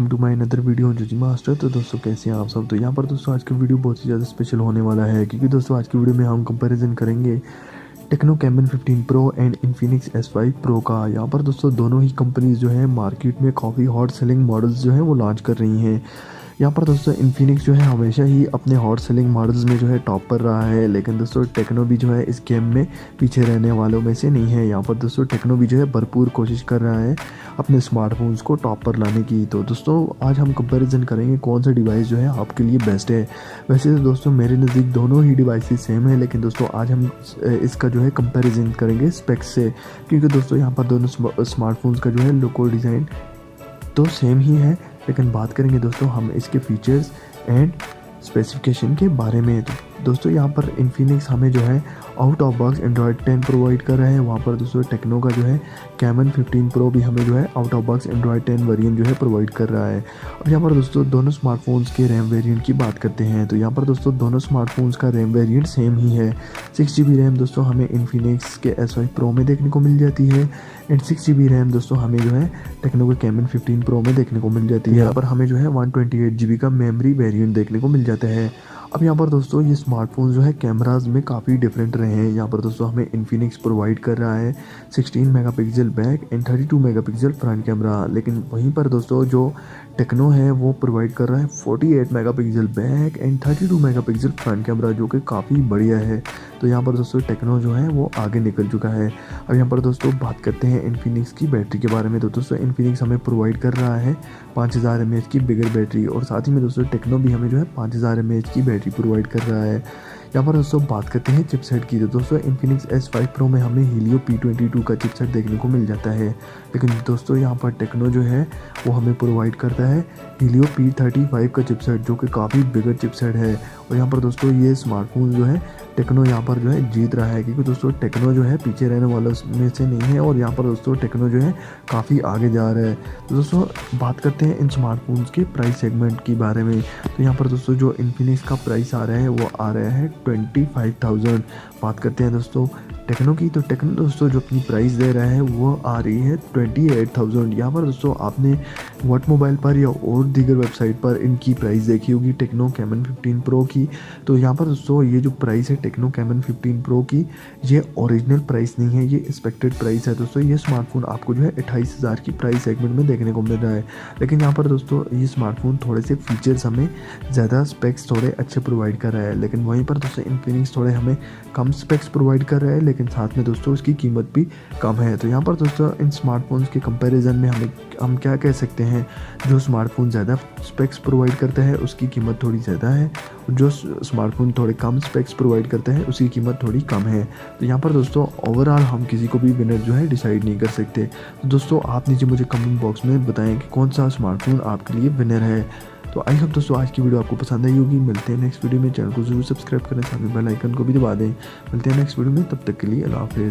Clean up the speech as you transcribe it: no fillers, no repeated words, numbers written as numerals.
Welcome to my another video जो जी master. तो दोस्तों कैसे हैं आप सब। तो यहाँ पर दोस्तों आज की वीडियो बहुत ही ज़्यादा स्पेशल होने वाला है, क्योंकि दोस्तों आज की वीडियो में हम कंपैरिजन करेंगे techno caiman 15 pro and Infinix S5 pro का। यहाँ पर दोस्तों दोनों ही कंपनीज जो है मार्केट में काफ़ी हॉट सेलिंग मॉडल्स जो है वो लॉन्च कर रही हैं। यहाँ पर दोस्तों इन्फिनिक्स जो है हमेशा ही अपने हॉट सेलिंग मॉडल्स में जो है टॉप पर रहा है, लेकिन दोस्तों टेक्नो भी जो है इस गेम में पीछे रहने वालों में से नहीं है। यहाँ पर दोस्तों टेक्नो भी जो है भरपूर कोशिश कर रहा है अपने स्मार्टफोन्स को टॉप पर लाने की। तो दोस्तों आज हम कंपैरिजन करेंगे कौन सा डिवाइस जो है आपके लिए बेस्ट है। वैसे तो दोस्तों मेरे नज़दीक दोनों ही डिवाइसेस सेम है, लेकिन दोस्तों आज हम इसका जो है कंपैरिजन करेंगे स्पेक्स से, क्योंकि दोस्तों यहाँ पर दोनों स्मार्टफोन्स का जो है लुक और डिज़ाइन तो सेम ही है, लेकिन बात करेंगे दोस्तों हम इसके फीचर्स एंड स्पेसिफिकेशन के बारे में। तो दोस्तों यहाँ पर इन्फिनिक्स हमें जो है out of box Android 10 provide कर रहा है, वहाँ पर दोस्तों टेक्नो का जो है कैमन 15 प्रो भी हमें जो है out of box Android 10 variant जो है प्रोवाइड कर रहा है। और यहाँ पर दोस्तों दोनों स्मार्टफोन्स के रैम वेरिएंट की बात करते हैं, तो यहाँ पर दोस्तों दोनों स्मार्टफोन्स का रैम वेरिएंट सेम ही है। 6GB रैम दोस्तों हमें इन्फिनिक्स के S5 प्रो में देखने को मिल जाती है, एंड 6GB रैम दोस्तों हमें जो है टेक्नो के कैमन 15 प्रो में देखने को मिल जाती है। यहाँ पर हमें जो है 128GB का मेमोरी वेरिएंट देखने को मिल जाता है। अब यहाँ पर दोस्तों ये स्मार्टफोन जो है कैमराज में काफ़ी डिफरेंट रहे हैं। यहाँ पर दोस्तों हमें इन्फिनिक्स प्रोवाइड कर रहा है 16 megapixel back and 32 megapixel front camera, लेकिन वहीं पर दोस्तों जो टेक्नो है वो प्रोवाइड कर रहा है 48 megapixel back and 32 megapixel front camera, जो कि काफ़ी बढ़िया है। तो यहाँ पर दोस्तों टेक्नो जो है वो आगे निकल चुका है। अब यहाँ पर दोस्तों बात करते हैं इन्फिनिक्स की बैटरी के बारे में। तो दोस्तों इन्फिनिक्स हमें प्रोवाइड कर रहा है 5000 mAh की बिगर बैटरी, और साथ ही में दोस्तों टेक्नो भी हमें जो है 5000 mAh की बैटरी प्रोवाइड कर रहा है। यहाँ पर दोस्तों बात करते हैं चिपसेट की। तो दोस्तों इन्फिनिक्स S5 प्रो में हमें हीलियो P22 का चिपसेट देखने को मिल जाता है, लेकिन दोस्तों यहाँ पर टेक्नो जो है वो हमें प्रोवाइड करता है हीलियो P35 का चिपसेट, जो कि काफ़ी बिगर चिपसेट है। और यहाँ पर दोस्तों ये स्मार्टफोन जो है टेक्नो यहाँ पर जो है जीत रहा है, क्योंकि दोस्तों टेक्नो जो है पीछे रहने वालों में से नहीं है, और यहाँ पर दोस्तों टेक्नो जो है काफ़ी आगे जा रहा है। तो दोस्तों बात करते हैं इन स्मार्टफोन्स के प्राइस सेगमेंट के बारे में। तो यहाँ पर दोस्तों जो इन्फिनिक्स का प्राइस आ रहा है वो आ रहा है 25,000। बात करते हैं दोस्तों टेक्नो की, तो टेक्नो दोस्तों जो अपनी प्राइस दे रहा है वो आ रही है 28,000। यहाँ पर दोस्तों आपने व्हाट मोबाइल पर या और दीगर वेबसाइट पर इनकी प्राइस देखी होगी टेक्नो कैमन 15 प्रो की। तो यहाँ पर दोस्तों ये जो प्राइस है टेक्नो कैमन 15 प्रो की, ये ओरिजिनल प्राइस नहीं है, ये एक्सपेक्टेड प्राइस है। दोस्तों ये स्मार्टफोन आपको जो है 28,000 की प्राइस सेगमेंट में देखने को मिल रहा है, लेकिन यहाँ पर दोस्तों ये स्मार्टफोन थोड़े से फीचर्स हमें ज़्यादा स्पेक्स थोड़े अच्छे प्रोवाइड कर रहा है, लेकिन वहीं पर दोस्तों इन्फिनिक्स थोड़े हमें कम स्पेक्स प्रोवाइड कर रहा है, लेकिन साथ में दोस्तों उसकी कीमत भी कम है। तो यहाँ पर दोस्तों इन स्मार्टफोन्स के कंपैरिजन में हम क्या कह सकते हैं, जो स्मार्टफोन ज़्यादा स्पेक्स प्रोवाइड करता है उसकी कीमत थोड़ी ज़्यादा है, और जो स्मार्टफोन थोड़े कम स्पेक्स प्रोवाइड करता है उसकी कीमत थोड़ी कम है। तो यहाँ पर दोस्तों ओवरऑल हम किसी को भी विनर जो है डिसाइड नहीं कर सकते। तो दोस्तों आप नीचे मुझे कमेंट बॉक्स में बताएं कि कौन सा स्मार्टफोन आपके लिए विनर है। तो आई होप दोस्तों आज की वीडियो आपको पसंद आई होगी। मिलते हैं नेक्स्ट वीडियो में, चैनल को जरूर सब्सक्राइब करें, साथ में बेल आइकन को भी दबा दें। मिलते हैं नेक्स्ट वीडियो में, तब तक के लिए अल्लाह हाफिज़।